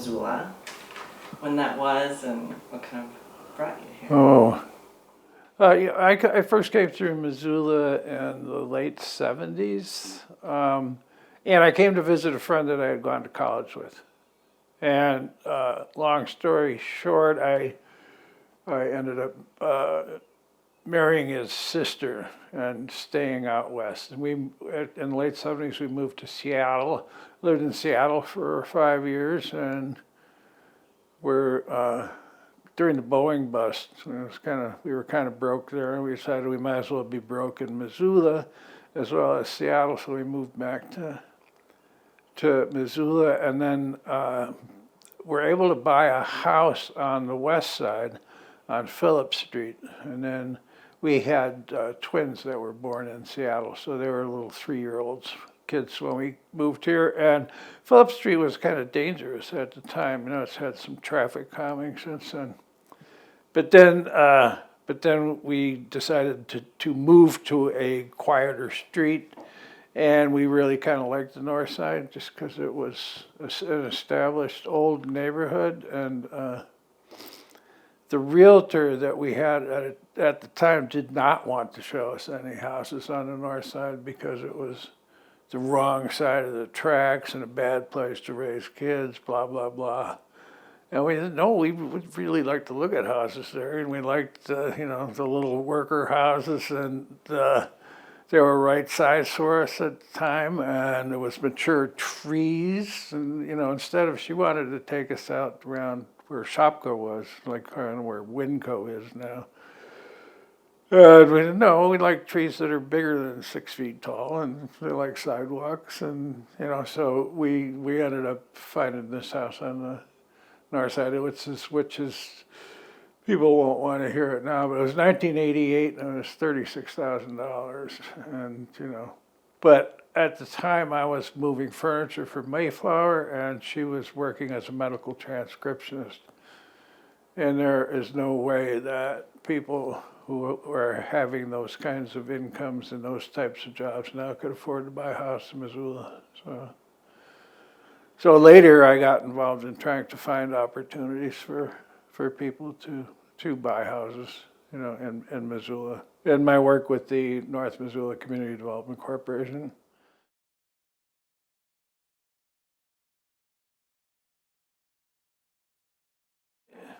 Missoula, when that was, and what kind of brought you here? Yeah, I first came through Missoula in the late 70s. And I came to visit a friend that I had gone to college with. And long story short, I ended up marrying his sister and staying out west. And in the late 70s, we moved to Seattle, lived in Seattle for 5 years, and during the Boeing bust, we were kind of broke there, and we decided we might as well be broke in Missoula as well as Seattle, so we moved back to Missoula, and then were able to buy a house on the west side on Phillip Street, and then we had twins that were born in Seattle, so they were little 3-year-olds kids when we moved here. And Phillip Street was kind of dangerous at the time. You know, it's had some traffic calming since then. But then we decided to move to a quieter street, and we really kind of liked the Northside just because it was an established old neighborhood. And the realtor that we had at the time did not want to show us any houses on the Northside because it was the wrong side of the tracks and a bad place to raise kids, blah, blah, blah. And we said, no, we would really like to look at houses there. And we liked, the little worker houses, and they were right size for us at the time. And there was mature trees. And, instead of, she wanted to take us out around where Shopko was, like where Winco is now. We said, no, we like trees that are bigger than 6 feet tall, and they like sidewalks. And, so we ended up finding this house on the Northside, which is, people won't want to hear it now, but it was 1988 and it was $36,000. And, but at the time I was moving furniture for Mayflower, and she was working as a medical transcriptionist. And there is no way that people who are having those kinds of incomes and those types of jobs now could afford to buy a house in Missoula. So later I got involved in trying to find opportunities for people to buy houses, in Missoula. In my work with the North Missoula Community Development Corporation.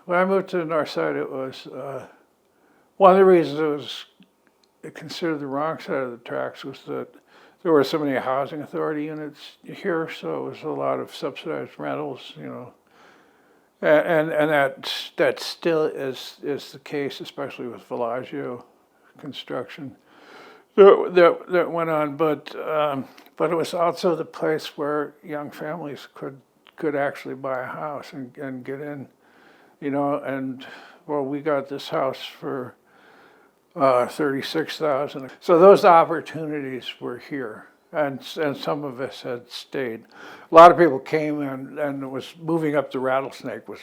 When I moved to the Northside, it was one of the reasons it was considered the wrong side of the tracks was that there were so many housing authority units here, so it was a lot of subsidized rentals, and that still is the case, especially with Villaggio construction that went on. But it was also the place where young families could actually buy a house and get in, and well, we got this house for $36,000. So those opportunities were here, and some of us had stayed. A lot of people came and it was moving up the rattlesnake was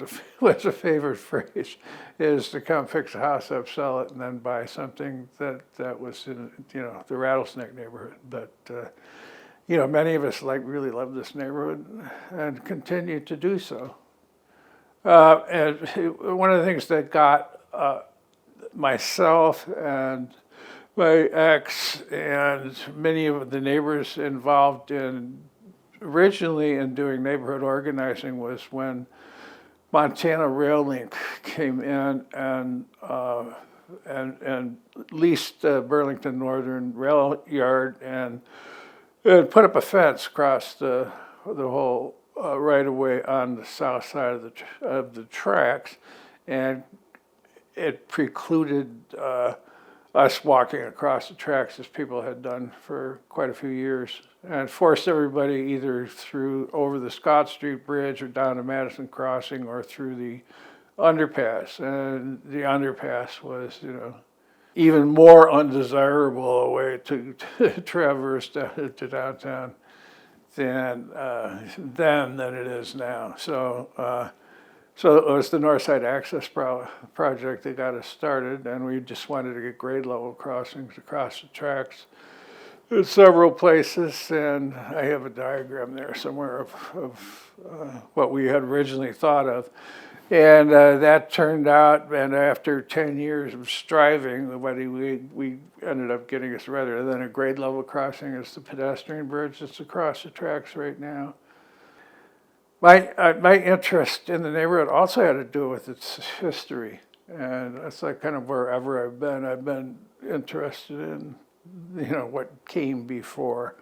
a favorite phrase, is to come fix a house up, sell it, and then buy something that was in the rattlesnake neighborhood. But many of us really love this neighborhood and continue to do so. And one of the things that got myself and my ex and many of the neighbors involved originally in doing neighborhood organizing was when Montana Rail Link came in and leased Burlington Northern Rail Yard and put up a fence across the whole right of way on the south side of the tracks, and it precluded us walking across the tracks as people had done for quite a few years, and forced everybody either over the Scott Street Bridge or down to Madison Crossing or through the underpass. And the underpass was, even more undesirable a way to traverse to downtown than it is now. So it was the Northside Access Project that got us started, and we just wanted to get grade level crossings across the tracks. several places, and I have a diagram there somewhere of what we had originally thought of. And that turned out, and after 10 years of striving, we ended up getting us, rather than a grade level crossing, it's the pedestrian bridge that's across the tracks right now. My interest in the neighborhood also had to do with its history. And that's like kind of wherever I've been interested in, what came before.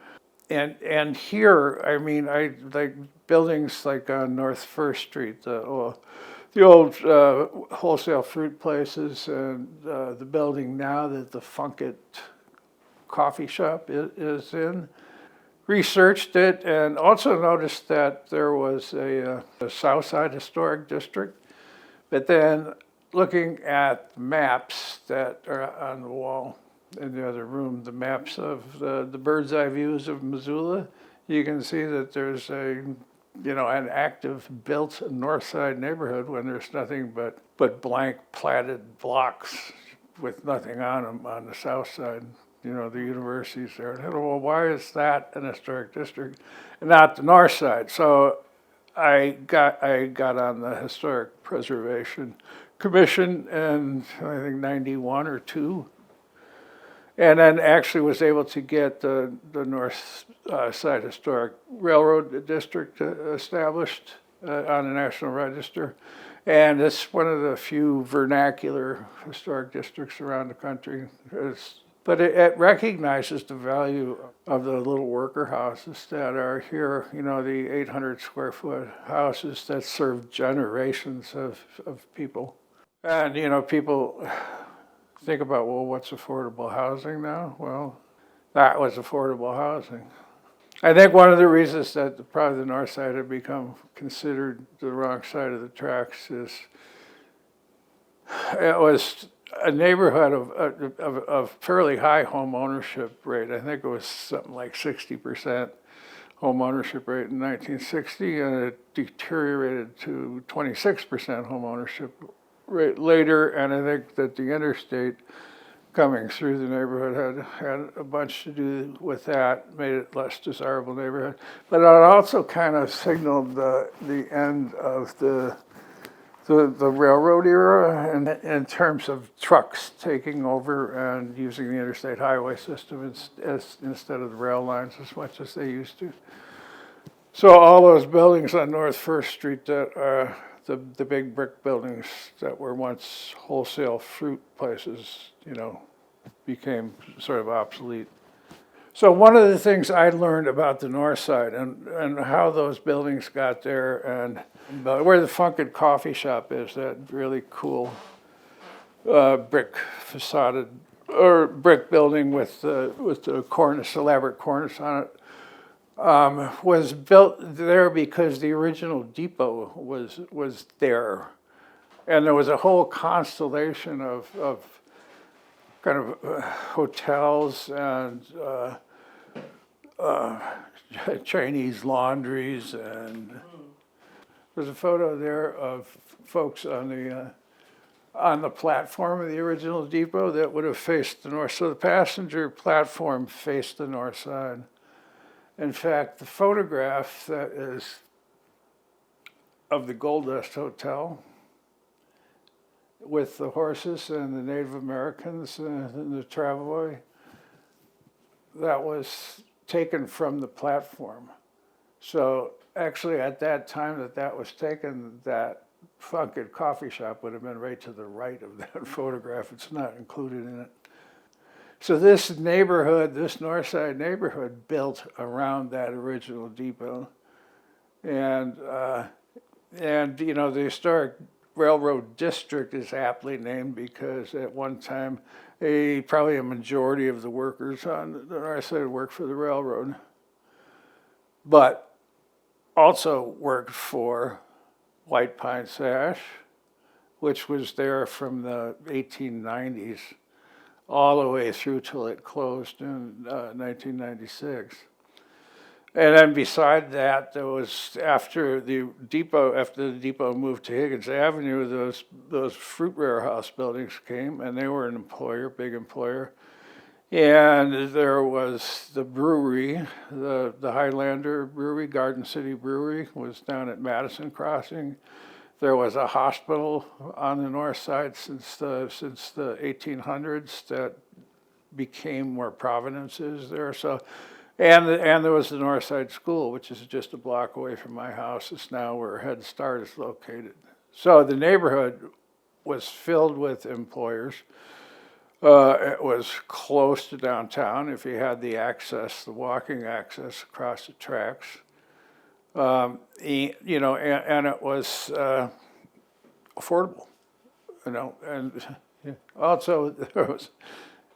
And here, I mean, I like buildings like on North First Street, the old wholesale fruit places, and the building now that the Funkit coffee shop is in. Researched it and also noticed that there was a Southside historic district. But then looking at maps that are on the wall in the other room, the maps of the bird's eye views of Missoula, you can see that there's an active built Northside neighborhood when there's nothing but blank platted blocks with nothing on them on the south side. The university's there. And I thought, well, why is that an historic district and not the north side? So I got on the Historic Preservation Commission in, I think, 91 or 2. And then actually was able to get the North Side Historic Railroad District established on the National Register. And it's one of the few vernacular historic districts around the country. But it recognizes the value of the little worker houses that are here, the 800 square foot houses that serve generations of people. And, people think about, well, what's affordable housing now? Well, that was affordable housing. I think one of the reasons that probably the north side had become considered the wrong side of the tracks is it was a neighborhood of fairly high home ownership rate. I think it was something like 60% home ownership rate in 1960, and it deteriorated to 26% home ownership rate later. And I think that the interstate coming through the neighborhood had a bunch to do with that, made it less desirable neighborhood. But it also kind of signaled the end of the railroad era, and in terms of trucks taking over and using the interstate highway system instead of the rail lines as much as they used to. So all those buildings on North First Street that are the big brick buildings that were once wholesale fruit places, became sort of obsolete. So one of the things I learned about the north side and how those buildings got there, and where the Funkit coffee shop is, that really cool brick facaded or brick building with the cornice, elaborate cornice on it, was built there because the original depot was there, and there was a whole constellation of kind of hotels and Chinese laundries, and there's a photo there of folks on the platform of the original depot that would have faced the north. So the passenger platform faced the north side. In fact, the photograph that is of the Gold Dust Hotel with the horses and the Native Americans and the travois, that was taken from the platform. So actually at that time that was taken, that Funkit coffee shop would have been right to the right of that photograph. It's not included in it. So this neighborhood, this north side neighborhood, built around that original depot. And the historic railroad district is aptly named because at one time probably a majority of the workers on the north side worked for the railroad, but also worked for White Pine Sash, which was there from the 1890s all the way through till it closed in 1996. And then beside that, there was after the depot moved to Higgins Avenue, those fruit warehouse buildings came, and they were an employer, big employer. And there was the brewery, the Highlander Brewery, Garden City Brewery was down at Madison Crossing. There was a hospital on the north side since the 1800s that became where Providence is there. So, and there was the Northside School, which is just a block away from my house. It's now where Head Start is located. So the neighborhood was filled with employers. It was close to downtown if you had the access, the walking access across the tracks. You know, and it was affordable, you know, and also there was,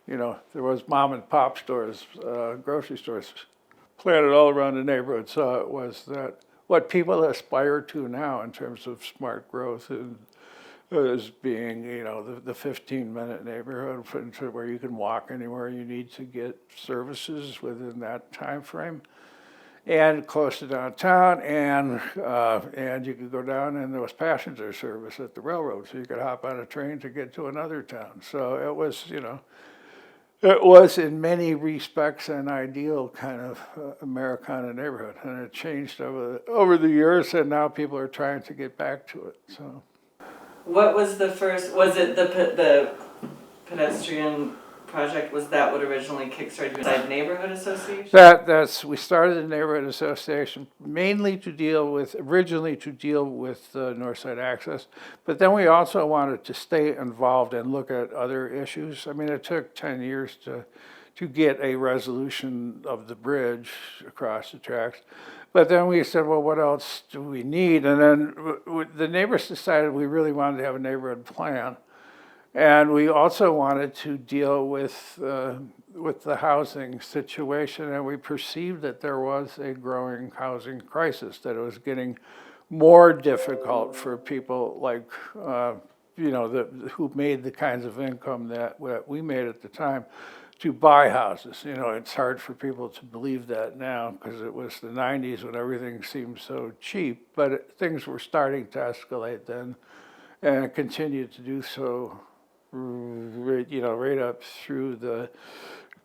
you know, there was mom and pop stores, grocery stores planted all around the neighborhood. So it was that what people aspire to now in terms of smart growth and as being, you know, the 15-minute neighborhood where you can walk anywhere you need to get services within that time frame, and close to downtown, and you could go down, and there was passenger service at the railroad, so you could hop on a train to get to another town. So it was, you know, it was in many respects an ideal kind of Americana neighborhood, and it changed over the years, and now people are trying to get back to it. So. What was the first, was it the pedestrian project, was that what originally kickstarted the neighborhood association? We started the neighborhood association mainly originally to deal with Northside access, but then we also wanted to stay involved and look at other issues. I mean, it took 10 years to get a resolution of the bridge across the tracks. But then we said, well, what else do we need? And then the neighbors decided we really wanted to have a neighborhood plan. And we also wanted to deal with the housing situation, and we perceived that there was a growing housing crisis, that it was getting more difficult for people like, you know, who made the kinds of income that we made at the time to buy houses. You know, it's hard for people to believe that now because it was the 90s when everything seemed so cheap, but things were starting to escalate then, and it continued to do so, you know, right up through the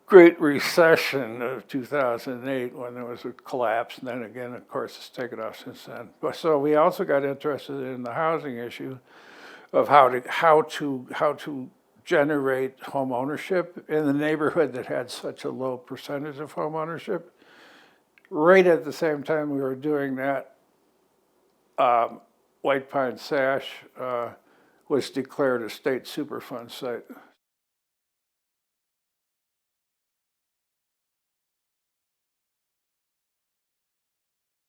Great Recession of 2008 when there was a collapse, and then again, of course, it's taken off since then. But so we also got interested in the housing issue of how to generate home ownership in the neighborhood that had such a low percentage of home ownership. Right at the same time we were doing that, White Pine Sash was declared a state Superfund site.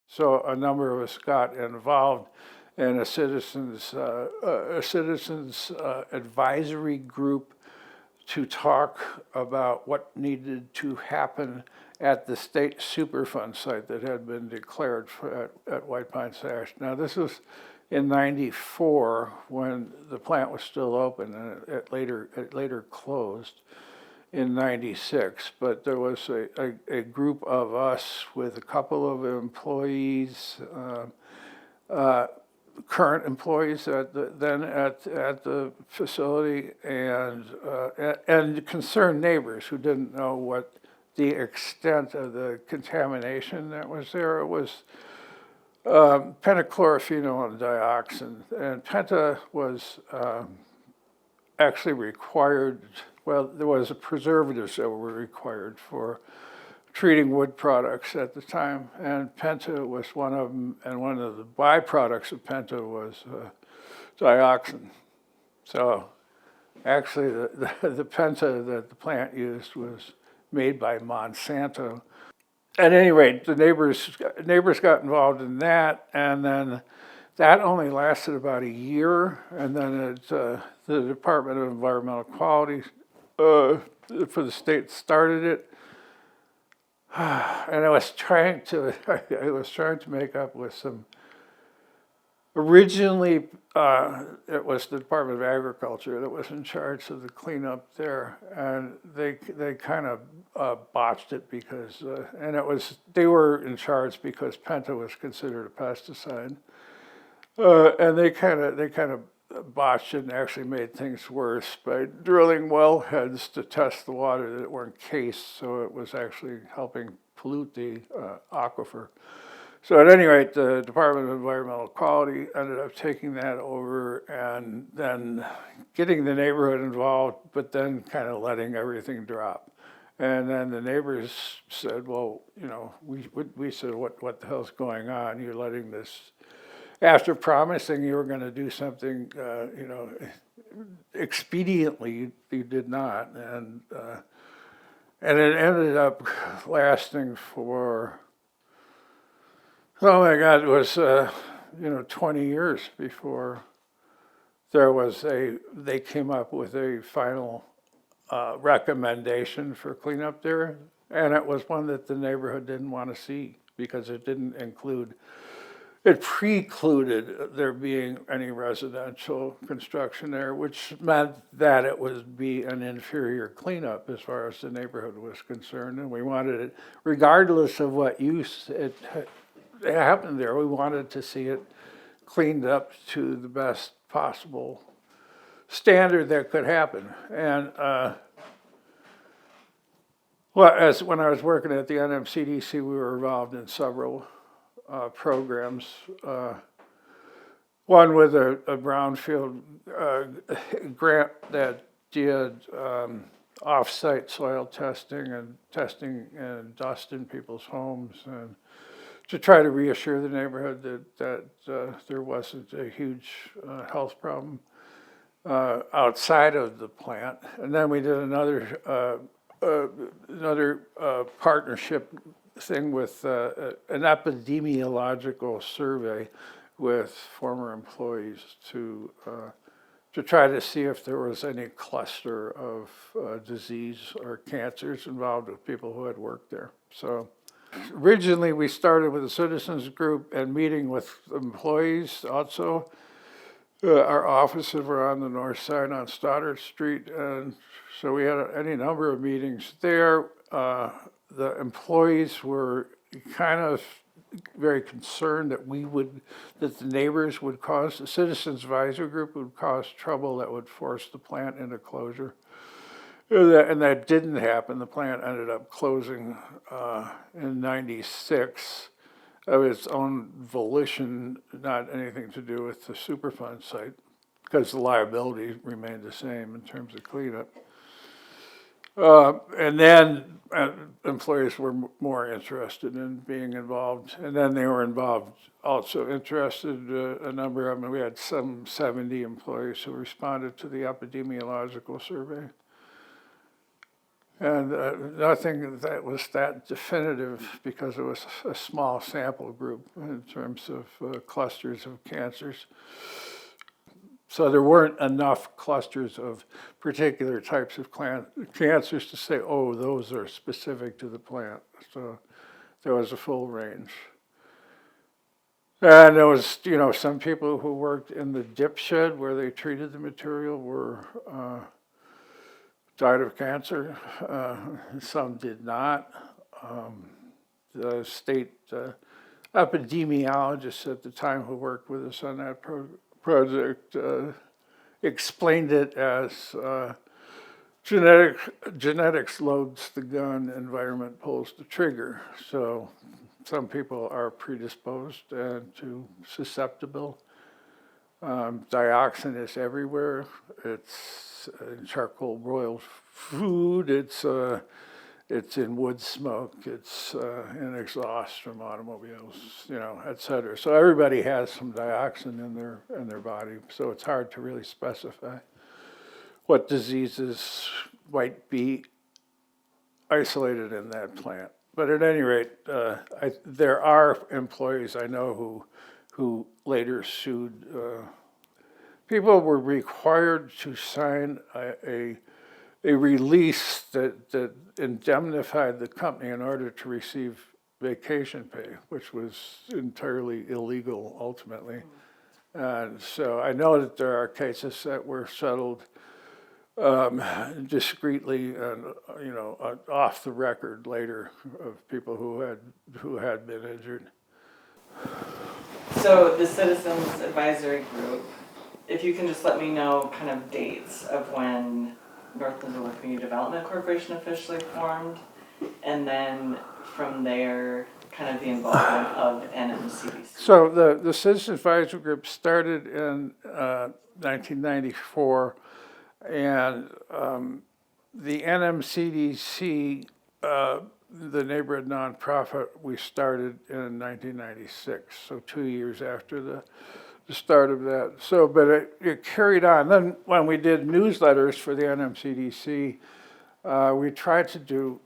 So a number of us got involved in a citizens advisory group to talk about what needed to happen at the state Superfund site that had been declared at White Pine Sash. Now this was in '94 when the plant was still open, and it later closed in '96. But there was a group of us with a couple of employees, current employees at the facility, and concerned neighbors who didn't know what the extent of the contamination that was there. It was pentachlorophenol and dioxin, and penta was actually required. Well, there was preservatives that were required for treating wood products at the time, and penta was one of them, and one of the byproducts of penta was dioxin. So actually the penta that the plant used was made by Monsanto. At any rate, the neighbors got involved in that, and then that only lasted about a year, and then the Department of Environmental Quality for the state started it. And I was trying to make up with some. Originally, it was the Department of Agriculture that was in charge of the cleanup there, and they kind of botched it because, and they were in charge because penta was considered a pesticide, and they kind of botched it and actually made things worse by drilling well heads to test the water that weren't cased, so it was actually helping pollute the aquifer. So at any rate, the Department of Environmental Quality ended up taking that over and then getting the neighborhood involved, but then kind of letting everything drop. And then the neighbors said, well, you know, we said, what the hell's going on? You're letting this, after promising you were going to do something, you know, expediently, you did not. And it ended up lasting for, oh my God, it was, you know, 20 years before they came up with a final recommendation for cleanup there. And it was one that the neighborhood didn't want to see because it didn't include, it precluded there being any residential construction there, which meant that it would be an inferior cleanup as far as the neighborhood was concerned. And we wanted it, regardless of what use it happened there, we wanted to see it cleaned up to the best possible standard that could happen. And well, when I was working at the NMCDC, we were involved in several programs. One with a brownfield grant that did off-site soil testing and testing and dust in people's homes, and to try to reassure the neighborhood that there wasn't a huge health problem outside of the plant. And then we did another partnership thing with an epidemiological survey with former employees to try to see if there was any cluster of disease or cancers involved with people who had worked there. So originally we started with a citizens group and meeting with employees also. Our offices were on the north side on Stoddard Street, and so we had any number of meetings there. The employees were kind of very concerned that that the neighbors would cause, the Citizens Advisory Group would cause trouble that would force the plant into closure. And that didn't happen. The plant ended up closing in '96 of its own volition, not anything to do with the Superfund site, because the liability remained the same in terms of cleanup. And then employees were more interested in being involved, and then they were also interested, a number of them, we had some 70 employees who responded to the epidemiological survey. And nothing that was that definitive because it was a small sample group in terms of clusters of cancers. So there weren't enough clusters of particular types of cancers to say, oh, those are specific to the plant. So there was a full range. And there was, you know, some people who worked in the dip shed where they treated the material were died of cancer. Some did not. The state epidemiologist at the time who worked with us on that project explained it as genetics loads the gun, environment pulls the trigger. So some people are predisposed and to susceptible. Dioxin is everywhere. It's in charcoal broiled food. It's in wood smoke. It's in exhaust from automobiles, you know, et cetera. So everybody has some dioxin in their body. So it's hard to really specify what diseases might be isolated in that plant. But at any rate, there are employees I know who later sued. People were required to sign a release that indemnified the company in order to receive vacation pay, which was entirely illegal ultimately. And so I know that there are cases that were settled discreetly and, you know, off the record later of people who had been injured. So the Citizens Advisory Group, if you can just let me know kind of dates of when North Missoula Community Development Corporation officially formed, and then from there, kind of the involvement of NMCDC. So the Citizen Advisory Group started in 1994, and the NMCDC, the neighborhood nonprofit, we started in 1996, so 2 years after the start of that. So, but it carried on. Then when we did newsletters for the NMCDC, we tried to do,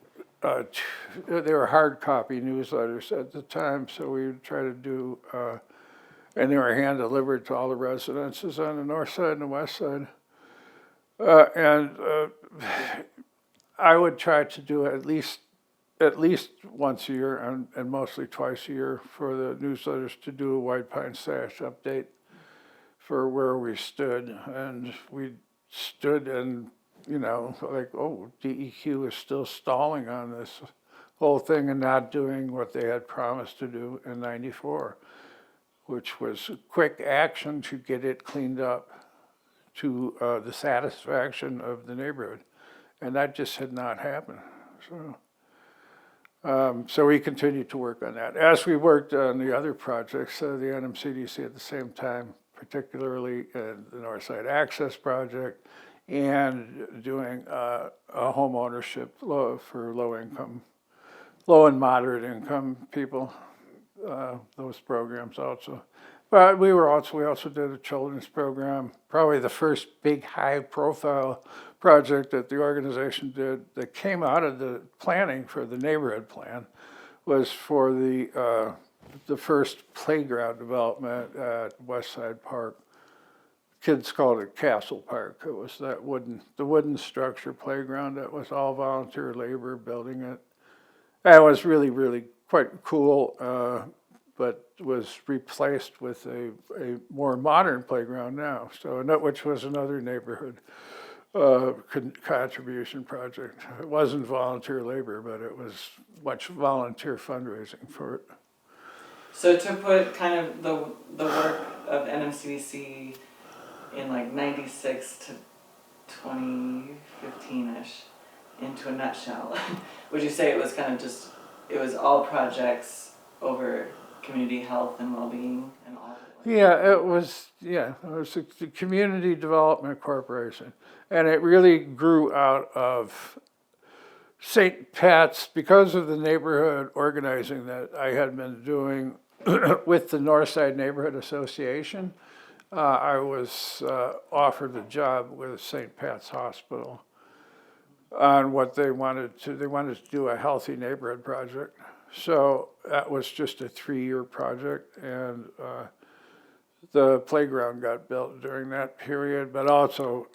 they were hard copy newsletters at the time, so we would try to do, and they were hand delivered to all the residences on the north side and the west side. I would try to do at least once a year and mostly twice a year for the newsletters to do a White Pine Sash update for where we stood. And we stood and, like, oh, DEQ is still stalling on this whole thing and not doing what they had promised to do in '94, which was quick action to get it cleaned up to the satisfaction of the neighborhood. And that just had not happened. So we continued to work on that. As we worked on the other projects, the NMCDC at the same time, particularly the Northside Access Project, and doing a home ownership for low and moderate income people, those programs also. But we also did a children's program, probably the first big high-profile project that the organization did that came out of the planning for the neighborhood plan was for the first playground development at Westside Park. Kids called it Castle Park. It was the wooden structure playground that was all volunteer labor building it. That was really, really quite cool. But was replaced with a more modern playground now, which was another neighborhood contribution project. It wasn't volunteer labor, but it was much volunteer fundraising for it. So to put kind of the work of NMCDC in like 96 to 2015-ish into a nutshell, would you say it was kind of it was all projects over community health and well-being and all of it? It was the Community Development Corporation. And it really grew out of St. Pat's because of the neighborhood organizing that I had been doing with the Northside Neighborhood Association. I was offered a job with St. Pat's Hospital on what they wanted to do a healthy neighborhood project. So that was just a 3-year project, and the playground got built during that period, but also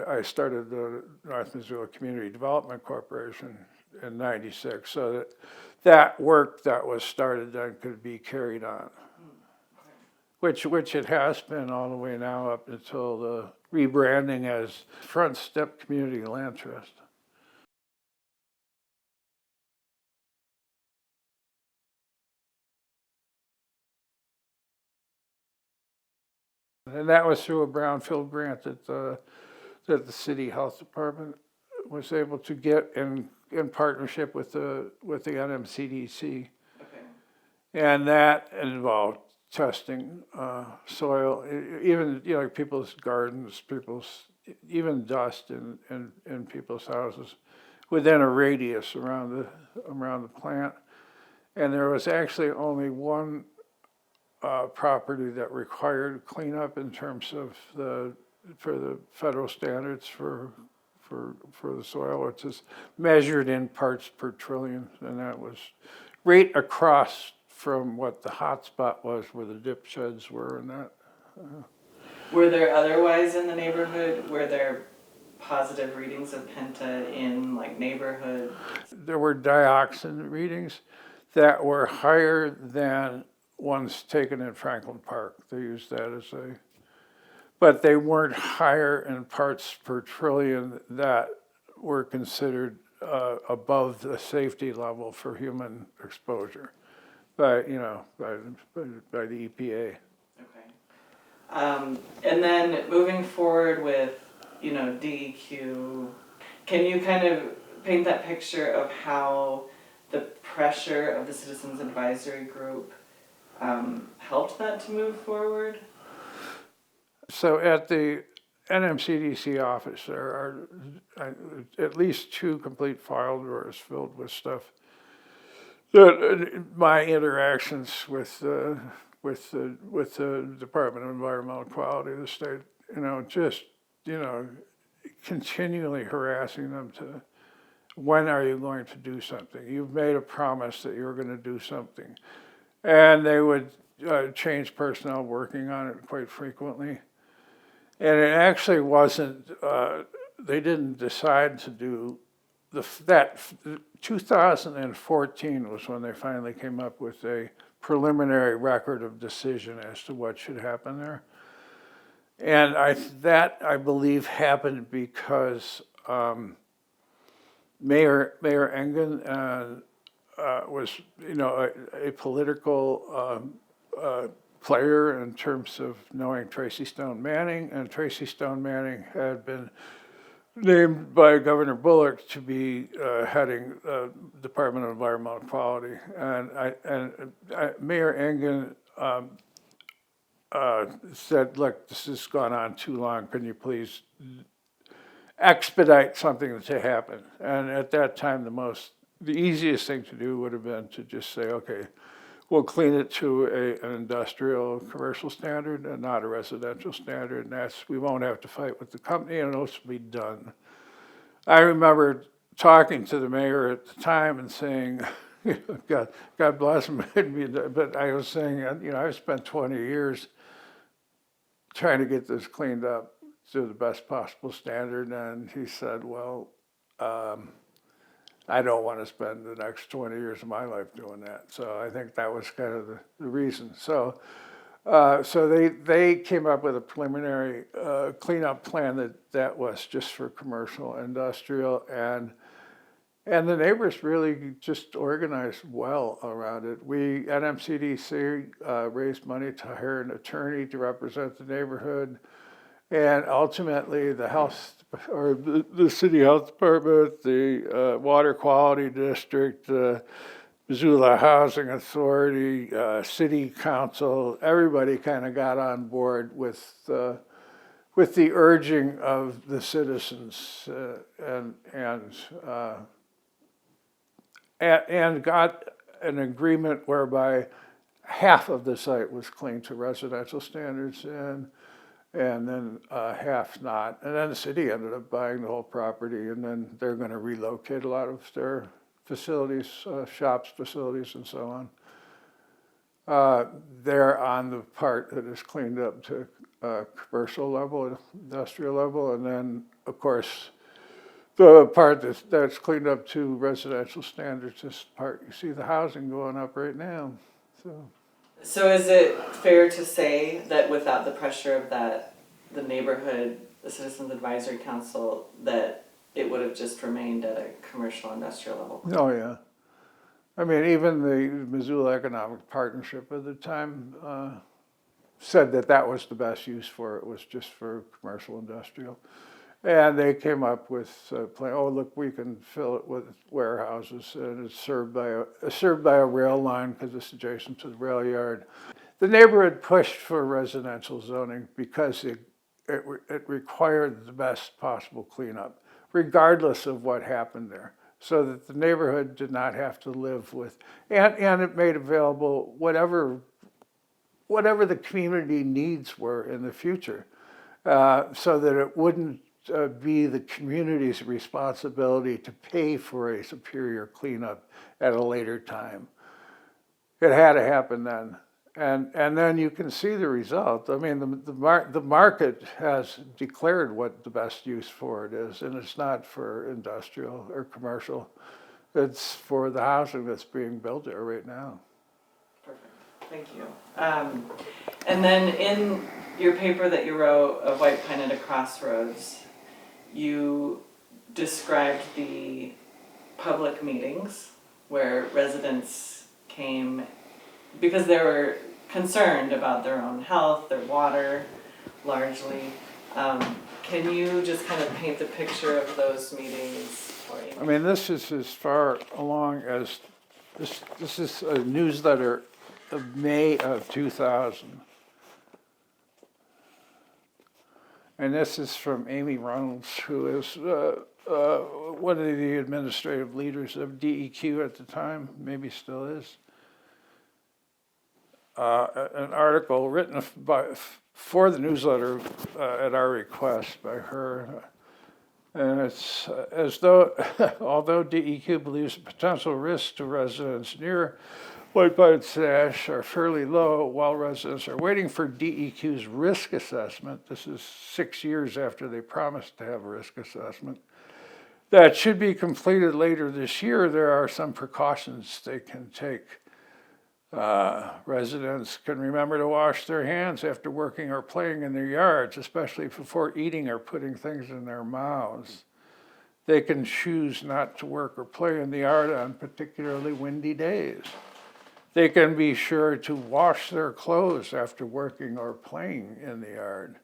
I started the North Missoula Community Development Corporation in '96, so that work that was started then could be carried on, which it has been all the way now up until the rebranding as Front Step Community Land Trust. And that was through a brownfield grant that the city health department was able to get in partnership with the NMCDC. Okay. And that involved testing soil, even people's gardens, even dust in people's houses within a radius around the plant. And there was actually only one property that required cleanup in terms of for the federal standards for the soil, which is measured in parts per trillion, and that was right across from what the hot spot was where the dip sheds were and that. Were there otherwise in the neighborhood, were there positive readings of penta in like neighborhood? There were dioxin readings that were higher than ones taken in Franklin Park. They used that as but they weren't higher in parts per trillion that were considered above the safety level for human exposure by the EPA. Okay. And then moving forward with, DEQ, can you kind of paint that picture of how the pressure of the Citizens Advisory Group helped that to move forward? So at the NMCDC office, there are at least 2 complete file drawers filled with stuff. My interactions with the Department of Environmental Quality of the state, just, continually harassing them to, when are you going to do something? You've made a promise that you're going to do something. And they would change personnel working on it quite frequently. And it actually wasn't, they didn't decide to do that. 2014 was when they finally came up with a preliminary record of decision as to what should happen there. And that, I believe, happened because Mayor Engen was, a political player in terms of knowing Tracy Stone Manning, and Tracy Stone Manning had been named by Governor Bullock to be heading the Department of Environmental Quality. And Mayor Engen said, look, this has gone on too long. Can you please expedite something to happen? And at that time, the easiest thing to do would have been to just say, okay, we'll clean it to an industrial commercial standard and not a residential standard. And we won't have to fight with the company, and it'll be done. I remember talking to the mayor at the time and saying, God bless him, but I was saying, I've spent 20 years trying to get this cleaned up to the best possible standard. And he said, well, I don't want to spend the next 20 years of my life doing that. So I think that was kind of the reason. So they came up with a preliminary cleanup plan that was just for commercial, industrial, and the neighbors really just organized well around it. NMCDC raised money to hire an attorney to represent the neighborhood, and ultimately the city health department, the water quality district, Missoula Housing Authority, city council, everybody kind of got on board with the urging of the citizens and got an agreement whereby half of the site was cleaned to residential standards and then half not. And then the city ended up buying the whole property, and then they're going to relocate a lot of their facilities, shops, facilities, and so on. They're on the part that is cleaned up to commercial level, industrial level, and then, of course, the part that's cleaned up to residential standards is the part you see the housing going up right now. So is it fair to say that without the pressure of the neighborhood, the Citizens Advisory Council, that it would have just remained at a commercial industrial level? Oh, yeah. I mean, even the Missoula Economic Partnership at the time said that was the best use for it, was just for commercial industrial. And they came up with a plan, look, we can fill it with warehouses, and it's served by a rail line because it's adjacent to the rail yard. The neighborhood pushed for residential zoning because it required the best possible cleanup, regardless of what happened there, so that the neighborhood did not have to live with, and it made available whatever the community needs were in the future, so that it wouldn't be the community's responsibility to pay for a superior cleanup at a later time. It had to happen then. And then you can see the result. I mean, the market has declared what the best use for it is, and it's not for industrial or commercial. It's for the housing that's being built there right now. Perfect. Thank you. And then in your paper that you wrote of White Pine at a Crossroads, you described the public meetings where residents came because they were concerned about their own health, their water, largely. Can you just kind of paint the picture of those meetings for me? I mean, this is as far along as, this is a newsletter of May of 2000. And this is from Amy Reynolds, who is one of the administrative leaders of DEQ at the time, maybe still is. An article written for the newsletter at our request by her. And it's as though, although DEQ believes the potential risks to residents near White Pine Sash are fairly low, while residents are waiting for DEQ's risk assessment. This is 6 years after they promised to have a risk assessment. That should be completed later this year. There are some precautions they can take. Residents can remember to wash their hands after working or playing in their yards, especially before eating or putting things in their mouths. They can choose not to work or play in the yard on particularly windy days. They can be sure to wash their clothes after working or playing in the yard.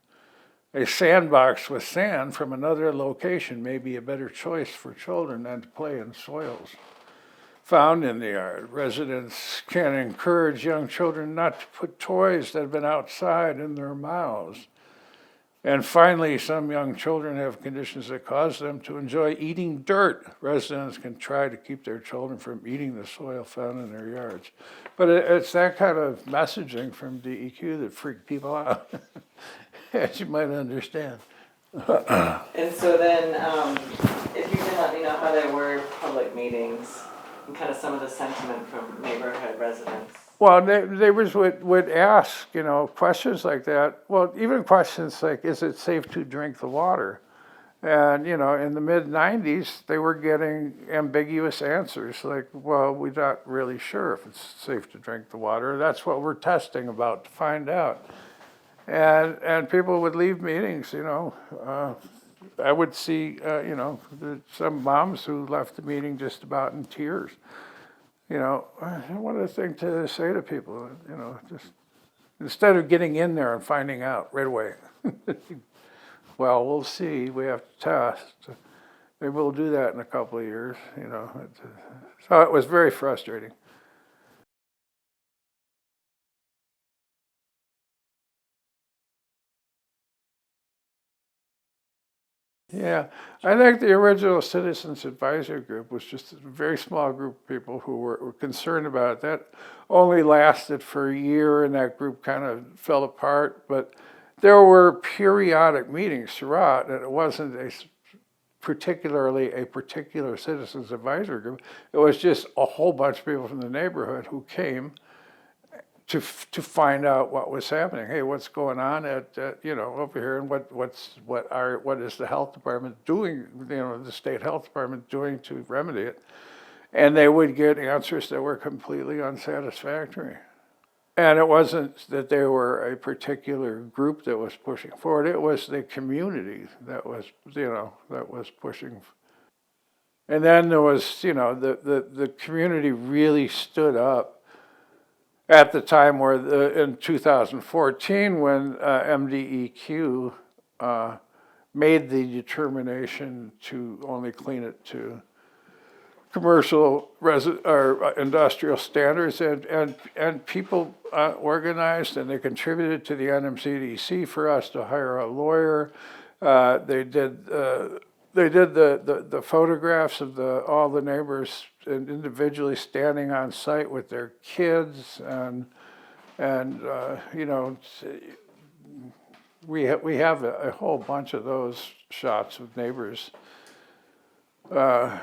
A sandbox with sand from another location may be a better choice for children than to play in soils found in the yard. Residents can encourage young children not to put toys that have been outside in their mouths. And finally, some young children have conditions that cause them to enjoy eating dirt. Residents can try to keep their children from eating the soil found in their yards. But it's that kind of messaging from DEQ that freaked people out, as you might understand. And so then, if you can let me know how they were public meetings and kind of some of the sentiment from neighborhood residents. Well, they would ask, questions like that. Well, even questions like, is it safe to drink the water? And, in the mid-90s, they were getting ambiguous answers like, well, we're not really sure if it's safe to drink the water. That's what we're testing about to find out. And people would leave meetings, I would see, some moms who left the meeting just about in tears. What a thing to say to people, just instead of getting in there and finding out right away. Well, we'll see, we have to test. Maybe we'll do that in a couple of years, So it was very frustrating. Yeah, I think the original Citizens Advisory Group was just a very small group of people who were concerned about it. That only lasted for a year, and that group kind of fell apart. But there were periodic meetings throughout, and it wasn't particularly a particular Citizens Advisory Group. It was just a whole bunch of people from the neighborhood who came to find out what was happening. Hey, what's going on at over here, and what is the health department doing? The state health department doing to remedy it? And they would get answers that were completely unsatisfactory. And it wasn't that they were a particular group that was pushing forward. It was the community that was pushing. And then there was the community really stood up at the time in 2014 when MDEQ made the determination to only clean it to commercial or industrial standards, and people organized and they contributed to the NMCDC for us to hire a lawyer. They did the photographs of all the neighbors individually standing on site with their kids, and we have a whole bunch of those shots of neighbors. And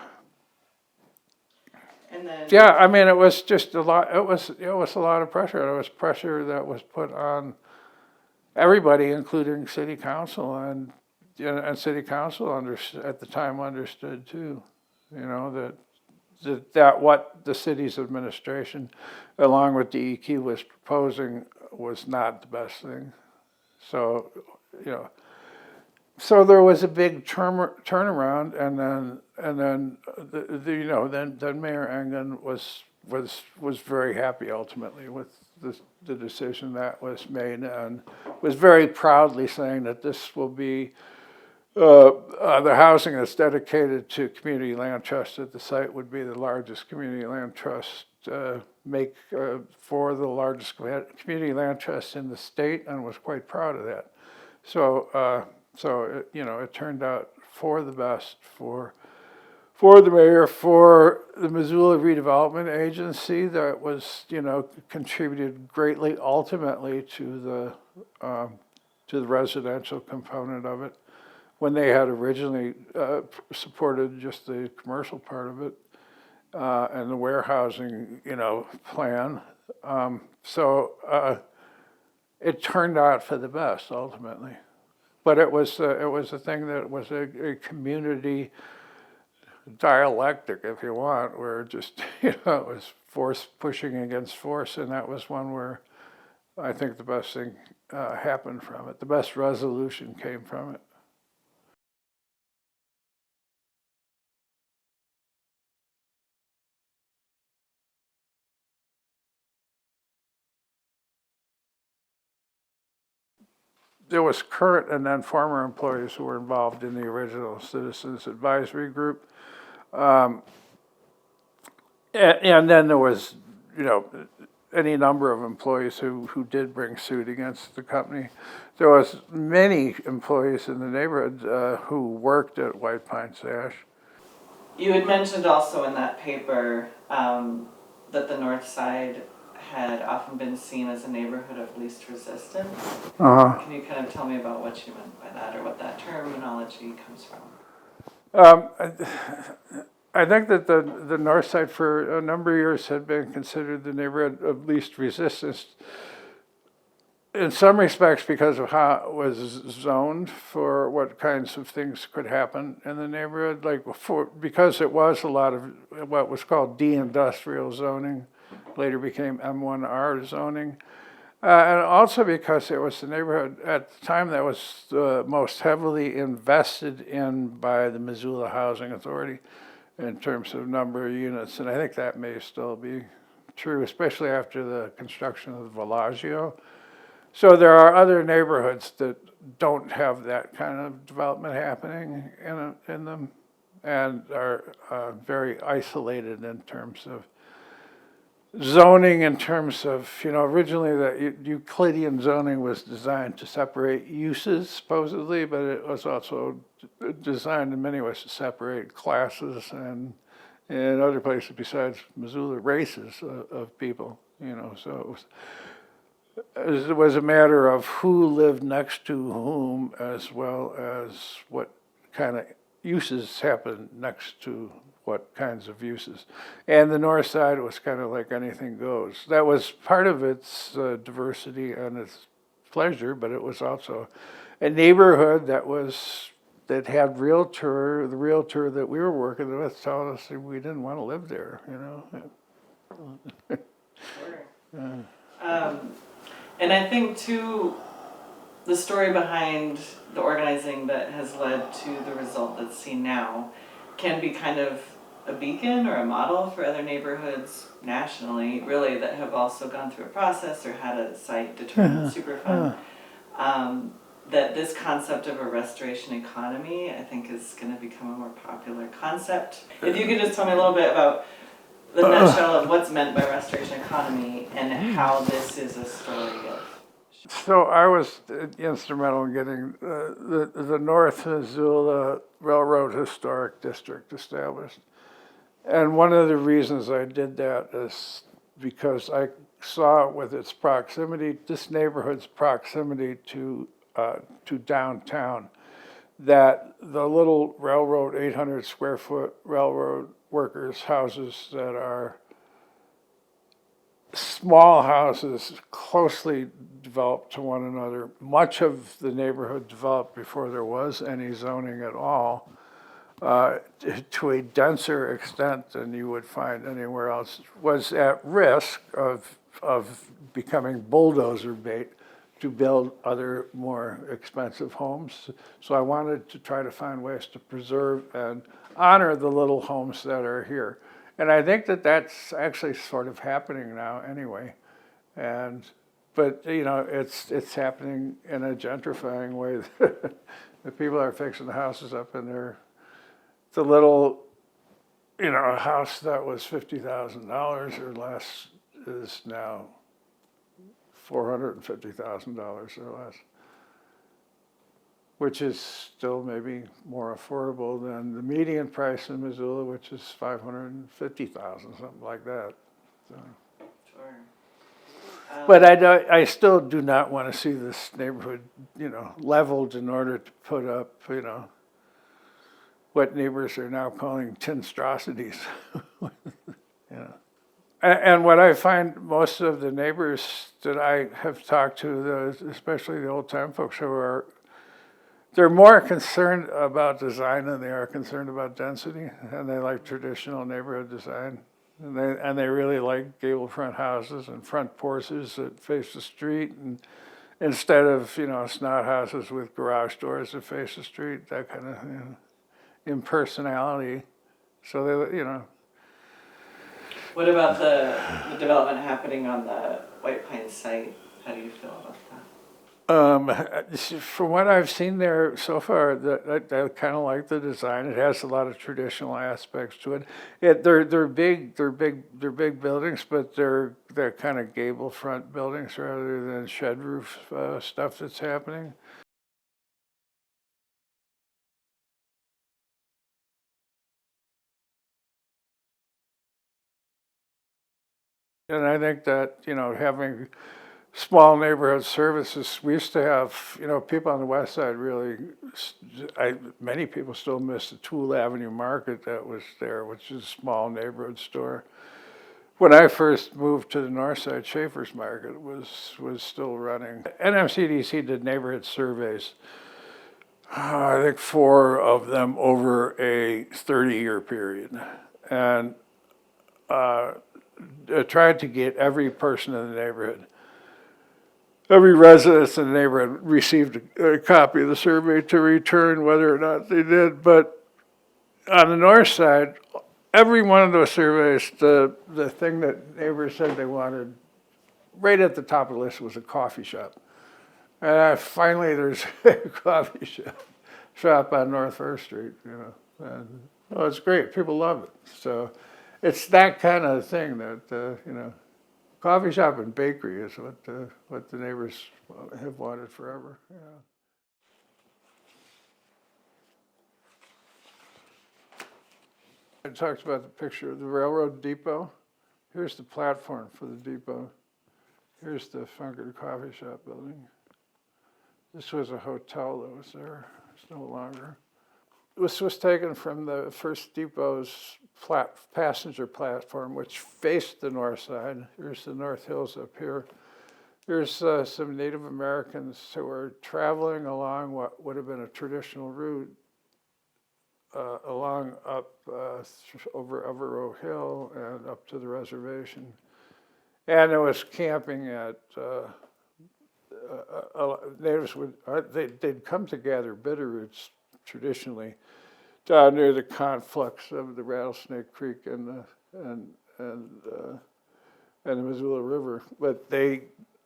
then, yeah, I mean, it was just a lot. It was a lot of pressure. It was pressure that was put on everybody, including city council, and city council at the time understood too, that what the city's administration, along with DEQ, was proposing was not the best thing. So, so there was a big turnaround, and then then Mayor Engen was very happy ultimately with the decision that was made, and was very proudly saying that this will be the housing that's dedicated to community land trust at the site would be the largest community land trust, for the largest community land trust in the state, and was quite proud of that. So, it turned out for the best for the mayor, for the Missoula Redevelopment Agency, that was, contributed greatly ultimately to the residential component of it, when they had originally supported just the commercial part of it, and the warehousing, plan. It turned out for the best ultimately. But it was a thing that was a community dialectic, if you want, where just, it was force pushing against force, and that was one where I think the best thing happened from it. The best resolution came from it. There was current and then former employees who were involved in the original Citizens Advisory Group. And then there was, any number of employees who did bring suit against the company. There was many employees in the neighborhood who worked at White Pine Sash. You had mentioned also in that paper that the Northside had often been seen as a neighborhood of least resistance. Can you kind of tell me about what you meant by that, or what that terminology comes from? I think that the North Side for a number of years had been considered the neighborhood of least resistance, in some respects because of how it was zoned for what kinds of things could happen in the neighborhood, because it was a lot of what was called de-industrial zoning, later became M1R zoning. And also because it was the neighborhood at the time that was the most heavily invested in by the Missoula Housing Authority in terms of number of units. And I think that may still be true, especially after the construction of the Villaggio. So there are other neighborhoods that don't have that kind of development happening in them, and are very isolated in terms of zoning, in terms of, originally the Euclidean zoning was designed to separate uses, supposedly, but it was also designed in many ways to separate classes and in other places besides Missoula, races of people, so it was a matter of who lived next to whom, as well as what kind of uses happened next to what kinds of uses. And the North Side was kind of like anything goes. That was part of its diversity and its pleasure, but it was also a neighborhood that had the realtor that we were working with told us we didn't want to live there, Sure. And I think too, the story behind the organizing that has led to the result that's seen now can be kind of a beacon or a model for other neighborhoods nationally, really, that have also gone through a process or had a site determined Superfund. That this concept of a restoration economy, I think, is going to become a more popular concept. If you could just tell me a little bit about the nutshell of what's meant by restoration economy and how this is a story of. So I was instrumental in getting the North Missoula Railroad Historic District established. And one of the reasons I did that is because I saw with its proximity, this neighborhood's proximity to downtown, that the little railroad, 800 square foot railroad workers' houses that are small houses closely developed to one another. Much of the neighborhood developed before there was any zoning at all, to a denser extent than you would find anywhere else, was at risk of becoming bulldozer bait to build other more expensive homes. So I wanted to try to find ways to preserve and honor the little homes that are here. And I think that that's actually sort of happening now anyway. But it's happening in a gentrifying way. The people are fixing the houses up, and the little, a house that was $50,000 or less is now $450,000 or less, which is still maybe more affordable than the median price in Missoula, which is $550,000, something like that. So. Sure. But I still do not want to see this neighborhood, leveled in order to put up, what neighbors are now calling tinstrosities. And what I find most of the neighbors that I have talked to, especially the old time folks they're more concerned about design than they are concerned about density, and they like traditional neighborhood design. And they really like gable front houses and front porches that face the street, and instead of snot houses with garage doors that face the street, that kind of impersonality. So they What about the development happening on the White Pine site? How do you feel about that? From what I've seen there so far, I kind of like the design. It has a lot of traditional aspects to it. They're big buildings, but they're kind of gable front buildings rather than shed roof stuff that's happening. And I think that having small neighborhood services. We used to have, people on the west side really, many people still miss the Toole Avenue Market that was there, which is a small neighborhood store. When I first moved to the Northside, Schaefer's Market was still running. NMCDC did neighborhood surveys, I think 4 of them over a 30-year period. And tried to get every person in the neighborhood. Every resident in the neighborhood received a copy of the survey to return whether or not they did. But on the north side, every one of those surveys, the thing that neighbors said they wanted, right at the top of the list was a coffee shop. And finally there's a coffee shop on North First Street, And, it's great. People love it. So it's that kind of thing that, coffee shop and bakery is what the neighbors have wanted forever. It talks about the picture of the railroad depot. Here's the platform for the depot. Here's the Funker coffee shop building. This was a hotel that was there. It's no longer. This was taken from the first depot's passenger platform, which faced the north side. Here's the North Hills up here. Here's some Native Americans who were traveling along what would have been a traditional route along up over Evero Hill and up to the reservation. And it was camping at, natives they'd come to gather bitter roots traditionally down near the conflux of the Rattlesnake Creek and the Missoula River. But they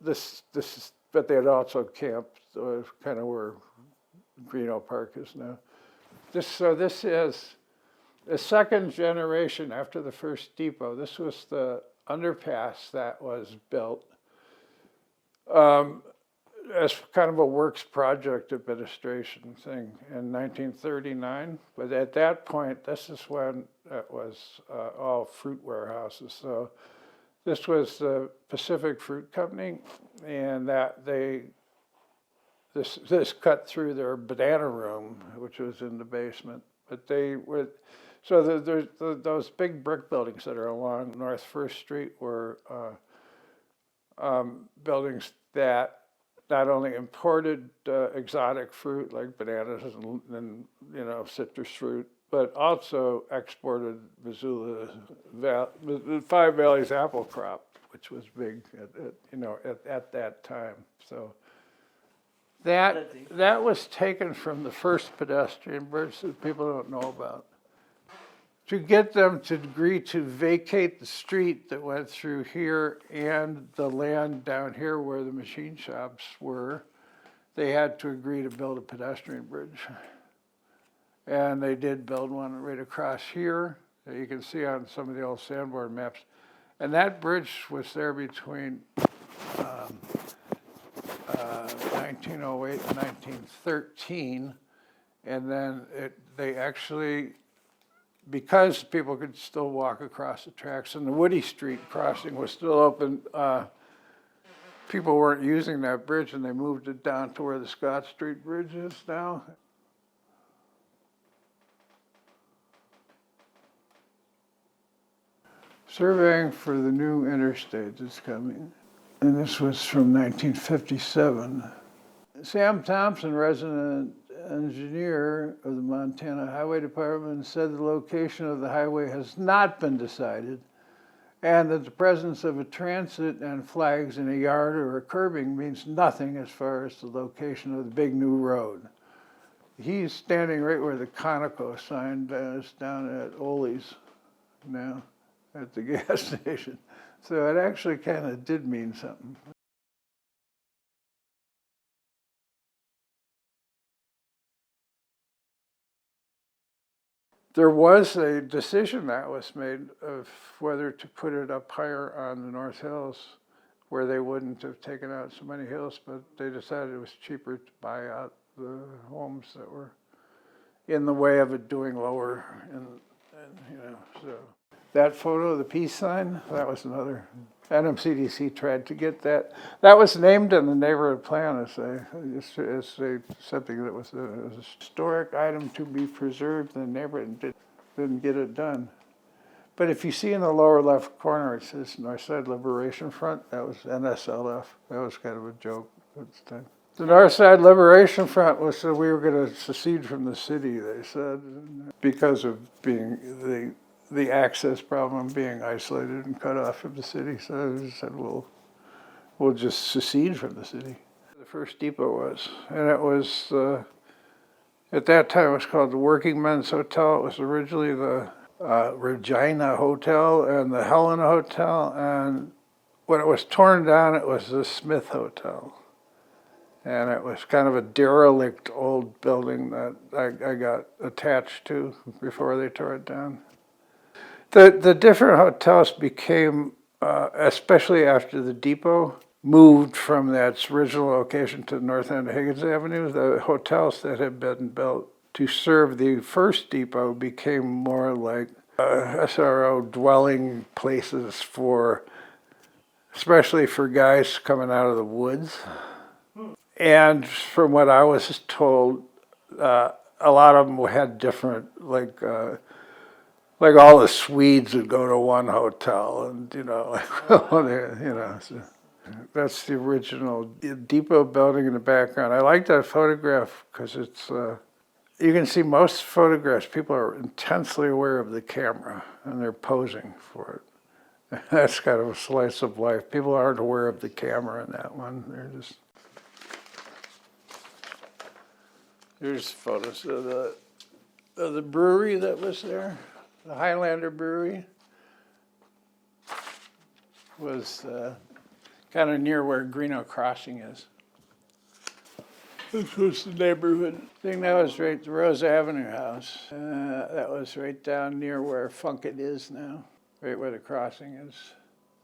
had also camped kind of where Greeno Park is now. This is the second generation after the first depot. This was the underpass that was built as kind of a works project administration thing in 1939. But at that point, this is when it was all fruit warehouses. So this was the Pacific Fruit Company, and that this cut through their banana room, which was in the basement. But they were, so there's those big brick buildings that are along North First Street were buildings that not only imported exotic fruit like bananas and citrus fruit, but also exported Missoula, the Five Valleys apple crop, which was big at that time. So that was taken from the first pedestrian bridge that people don't know about. to get them to agree to vacate the street that went through here and the land down here where the machine shops were, they had to agree to build a pedestrian bridge. And they did build one right across here that you can see on some of the old Sanborn maps. And that bridge was there between 1908 and 1913. And then they actually, because people could still walk across the tracks and the Woody Street crossing was still open, people weren't using that bridge and they moved it down to where the Scott Street Bridge is now. Surveying for the new interstate that's coming. And this was from 1957. Sam Thompson, resident engineer of the Montana Highway Department, said the location of the highway has not been decided and that the presence of a transit and flags in a yard or a curbing means nothing as far as the location of the big new road. He's standing right where the Conoco sign is down at Ole's now at the gas station. So it actually kind of did mean something. There was a decision that was made of whether to put it up higher on the North Hills where they wouldn't have taken out so many hills, but they decided it was cheaper to buy out the homes that were in the way of it doing lower and so. That photo of the peace sign, that was another. NMCDC tried to get that. That was named in the neighborhood plan as something that was a historic item to be preserved in the neighborhood and didn't get it done. But if you see in the lower left corner, it says Northside Liberation Front. That was NSLF. That was kind of a joke at the time. The Northside Liberation Front was that we were going to secede from the city, they said, because of being the access problem, being isolated and cut off from the city. So they said, we'll just secede from the city. The first depot was, and it was, at that time it was called the Working Men's Hotel. It was originally the Regina Hotel and the Helena Hotel, and when it was torn down, it was the Smith Hotel. And it was kind of a derelict old building that I got attached to before they tore it down. The different hotels became, especially after the depot moved from that original location to the north end of Higgins Avenue, the hotels that had been built to serve the first depot became more like SRO dwelling places for, especially for guys coming out of the woods. And from what I was told, a lot of them had different, like all the Swedes would go to one hotel, and so that's the original depot building in the background. I like that photograph because it's you can see most photographs. People are intensely aware of the camera and they're posing for it. That's kind of a slice of life. People aren't aware of the camera in that one. They're just. Here's photos of the brewery that was there. The Highlander Brewery was kind of near where Greeno Crossing is. This was the neighborhood. I think that was right, the Rose Avenue house. That was right down near where Funkit is now, right where the crossing is.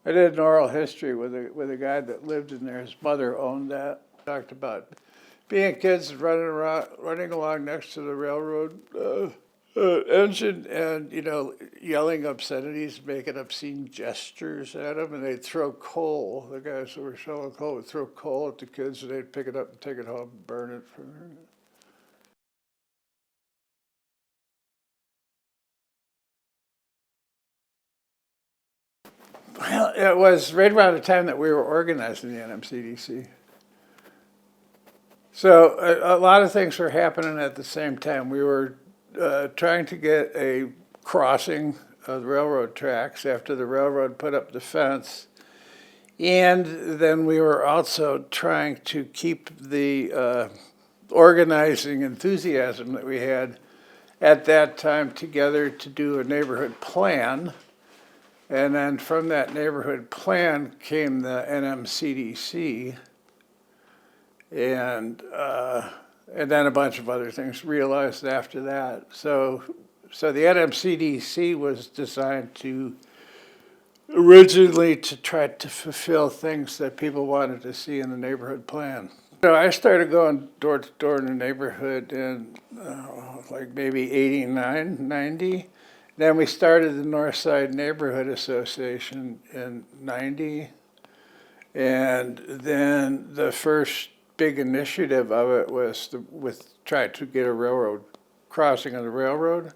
I did an oral history with a guy that lived in there. His mother owned that. Talked about being kids running along next to the railroad engine and, yelling obscenities, making obscene gestures at them, and they'd throw coal. The guys who were selling coal would throw coal at the kids, and they'd pick it up and take it home and burn it. Well, it was right around the time that we were organizing the NMCDC. So a lot of things were happening at the same time. We were trying to get a crossing of the railroad tracks after the railroad put up the fence. And then we were also trying to keep the organizing enthusiasm that we had at that time together to do a neighborhood plan. And then from that neighborhood plan came the NMCDC and then a bunch of other things realized after that. So the NMCDC was designed to originally to try to fulfill things that people wanted to see in the neighborhood plan. So I started going door to door in the neighborhood in like maybe 89, 90. Then we started the Northside Neighborhood Association in 90. And then the first big initiative of it was trying to get a railroad crossing on the railroad.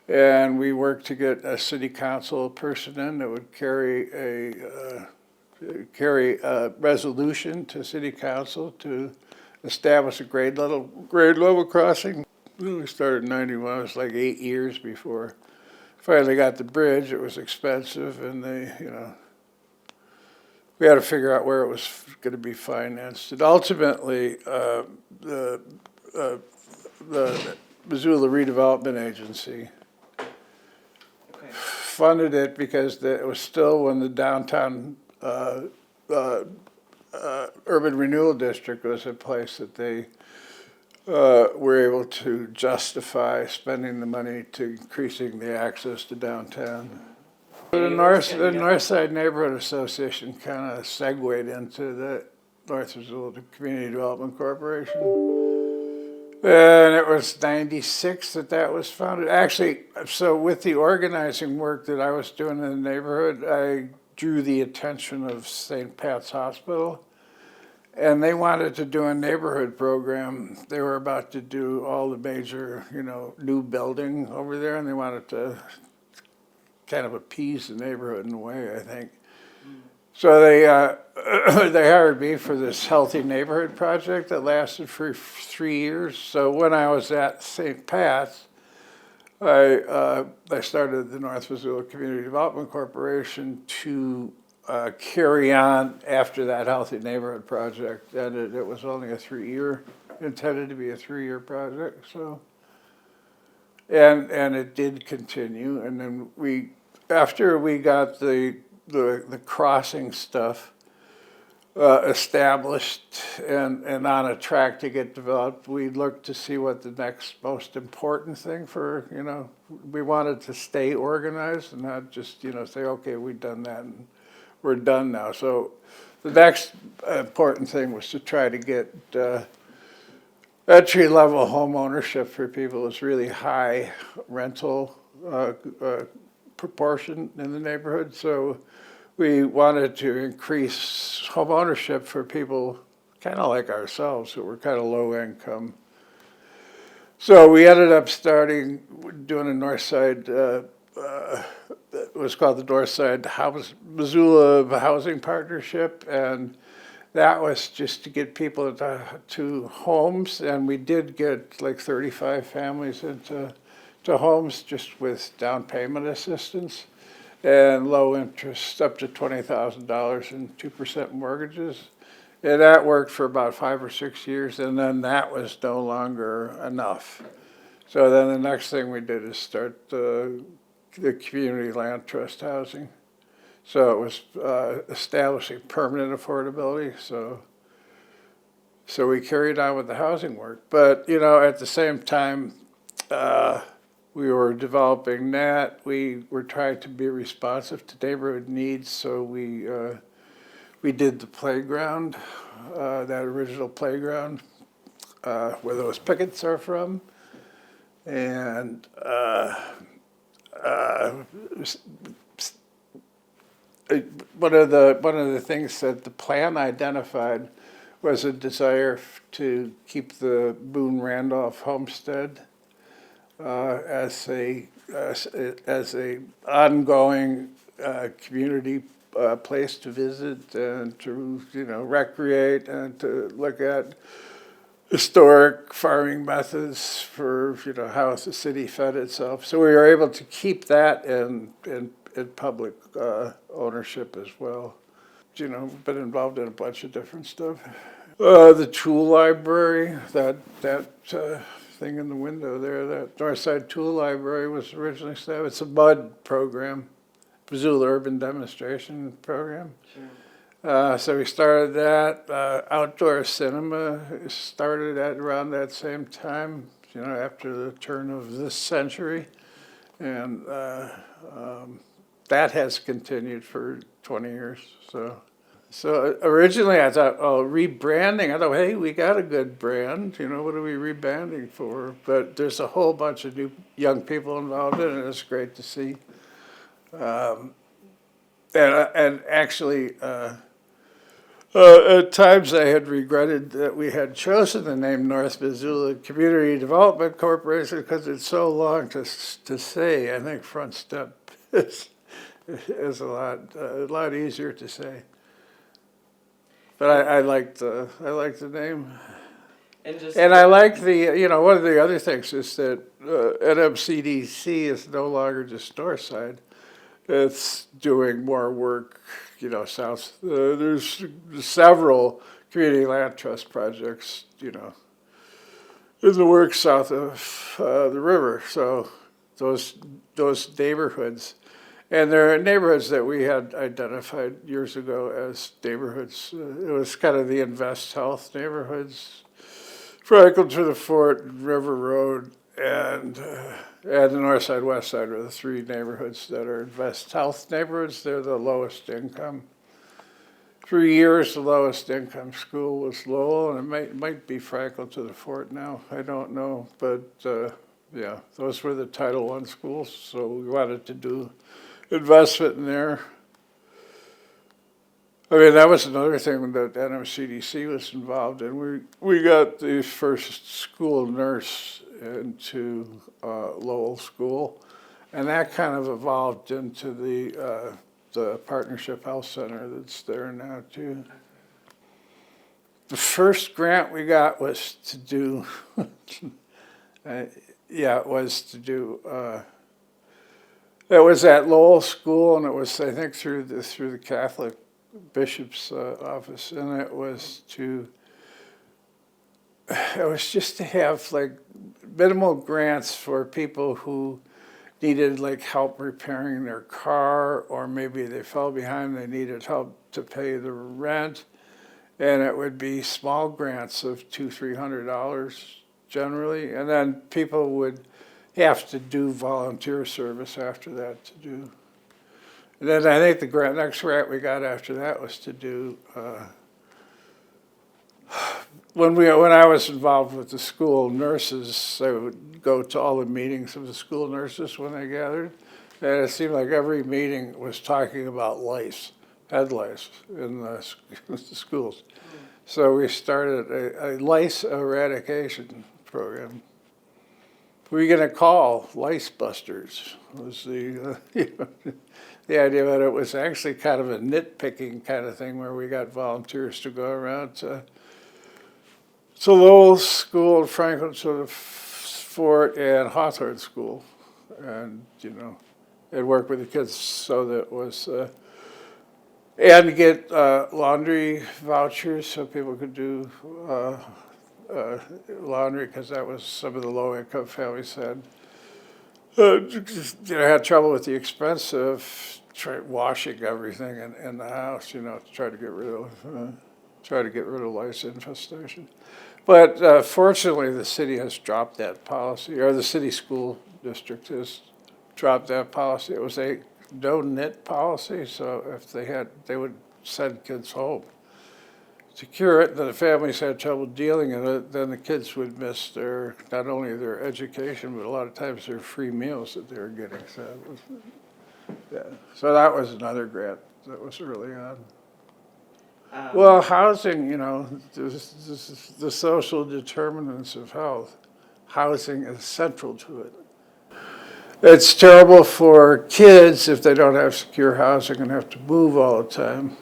And we worked to get a city council person in that would carry a resolution to city council to establish a grade level crossing. We started in 91, it was like 8 years before finally got the bridge. It was expensive, and we had to figure out where it was going to be financed. And ultimately, the Missoula Redevelopment Agency funded it because it was still when the downtown urban renewal district was a place that they were able to justify spending the money to increasing the access to downtown. The Northside Neighborhood Association kind of segued into the North Missoula Community Development Corporation. And it was 96 that was founded. Actually, so with the organizing work that I was doing in the neighborhood, I drew the attention of St. Pat's Hospital. And they wanted to do a neighborhood program. They were about to do all the major, new building over there, and they wanted to kind of appease the neighborhood in a way, I think. So they they hired me for this healthy neighborhood project that lasted for 3 years. So when I was at St. Pat's, I started the North Missoula Community Development Corporation to carry on after that healthy neighborhood project, and it was only intended to be a 3-year project. So, and it did continue, and then after we got the crossing stuff established and on a track to get developed, we looked to see what the next most important thing for, we wanted to stay organized and not just, say, okay, we've done that and we're done now. So the next important thing was to try to get entry-level home ownership for people. It's really high rental proportion in the neighborhood. So we wanted to increase home ownership for people kind of like ourselves who were kind of low income. So we ended up doing a Northside, it was called the Northside Missoula Housing Partnership, and that was just to get people to homes, and we did get like 35 families into homes just with down payment assistance and low interest, up to $20,000 and 2% mortgages. And that worked for about 5 or 6 years, and then that was no longer enough. So then the next thing we did is start the community land trust housing. So it was establishing permanent affordability. So we carried on with the housing work. But, at the same time, we were developing that. We were trying to be responsive to neighborhood needs. So we did the playground, that original playground, where those pickets are from. And one of the things that the plan identified was a desire to keep the Boone Randolph homestead as a ongoing community place to visit and to recreate and to look at historic farming methods for how the city fed itself. So we were able to keep that in public ownership as well. Been involved in a bunch of different stuff. The tool library, that thing in the window there. That Northside Tool Library was originally started. It's a BUD program, Missoula Urban Demonstration Program. Sure. So we started that. Outdoor cinema started at around that same time, after the turn of this century. And that has continued for 20 years. So originally I thought, rebranding. I thought, hey, we got a good brand. What are we rebranding for? But there's a whole bunch of new young people involved in it, and it's great to see. And actually, at times I had regretted that we had chosen the name North Missoula Community Development Corporation because it's so long to say. I think Front Step is a lot easier to say. But I like the name. And I like one of the other things is that NMCDC is no longer just Northside. It's doing more work, south. There's several community land trust projects, in the work south of the river. So those neighborhoods, and there are neighborhoods that we had identified years ago as neighborhoods. It was kind of the Invest Health neighborhoods, Franklin to the Fort, River Road, and the North Side, West Side are the three neighborhoods that are Invest Health neighborhoods. They're the lowest income. For years, the lowest income school was Lowell, and it might be Franklin to the Fort now. I don't know, but yeah, those were the Title I schools, so we wanted to do investment in there. I mean, that was another thing that NMCDC was involved in. We got the first school nurse into Lowell School, and that kind of evolved into the Partnership Health Center that's there now too. The first grant we got was to do, it was at Lowell School, and it was, I think, through the Catholic Bishop's office, and it was just to have like minimal grants for people who needed like help repairing their car, or maybe they fell behind, they needed help to pay the rent, and it would be small grants of $200-300 generally, and then people would have to do volunteer service after that to do. And then I think the next grant we got after that was to do, when I was involved with the school nurses, I would go to all the meetings of the school nurses when they gathered, and it seemed like every meeting was talking about lice, head lice in the schools. So we started a lice eradication program. Who are you going to call? Lice busters was the idea, but it was actually kind of a nitpicking kind of thing where we got volunteers to go around to Lowell School, Franklin to the Fort, and Hawthorne School, and and work with the kids so that it was, and get laundry vouchers so people could do laundry, because that was some of the low-income families had trouble with the expense of washing everything in the house, to try to get rid of lice infestation. But fortunately, the city has dropped that policy, or the city school district has dropped that policy. It was a no-knit policy, so if they would send kids home to cure it. Then the families had trouble dealing with it. Then the kids would miss not only their education, but a lot of times their free meals that they were getting. So that was another grant that was early on. Well, housing, the social determinants of health. Housing is central to it. It's terrible for kids if they don't have secure housing and have to move all the time.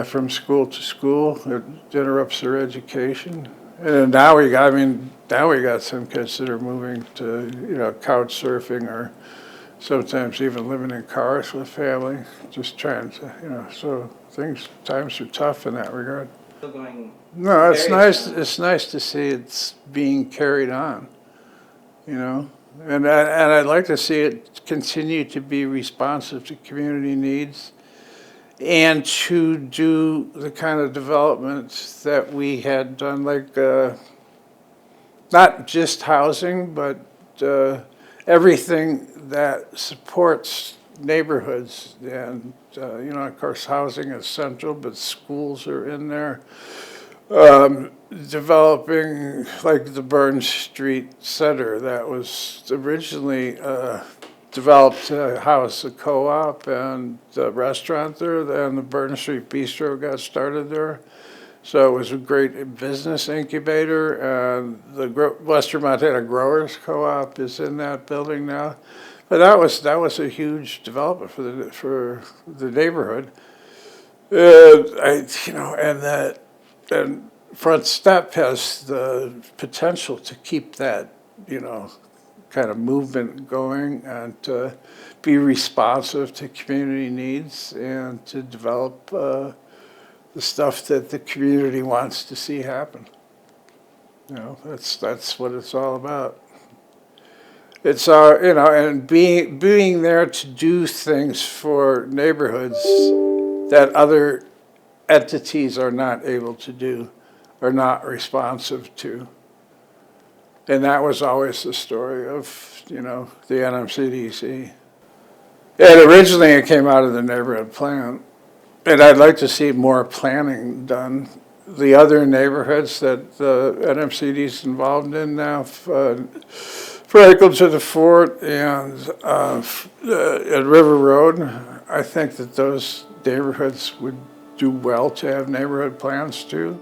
From school to school, it interrupts their education. And now we got some kids that are moving to, couch surfing, or sometimes even living in cars with family, just trying to, so times are tough in that regard. Still going. No, it's very nice, strong. it's nice to see it's being carried on, you know? And I'd like to see it continue to be responsive to community needs and to do the kind of developments that we had done, like, not just housing, but everything that supports neighborhoods. And, of course, housing is central, but schools are in there. Developing like the Burn Street Center that was originally developed to house a co-op and the restaurant there, and the Burn Street Bistro got started there. So it was a great business incubator, and the Western Montana Growers Co-op is in that building now. But that was a huge development for the neighborhood. And Front Step has the potential to keep that, kind of movement going and to be responsive to community needs and to develop the stuff that the community wants to see happen. That's what it's all about. It's and being there to do things for neighborhoods that other entities are not able to do, are not responsive to. And that was always the story of, the NMCDC. And originally it came out of the neighborhood plan. And I'd like to see more planning done. The other neighborhoods that the NMCD is involved in now, Franklin to the Fort and at River Road, I think that those neighborhoods would do well to have neighborhood plans too.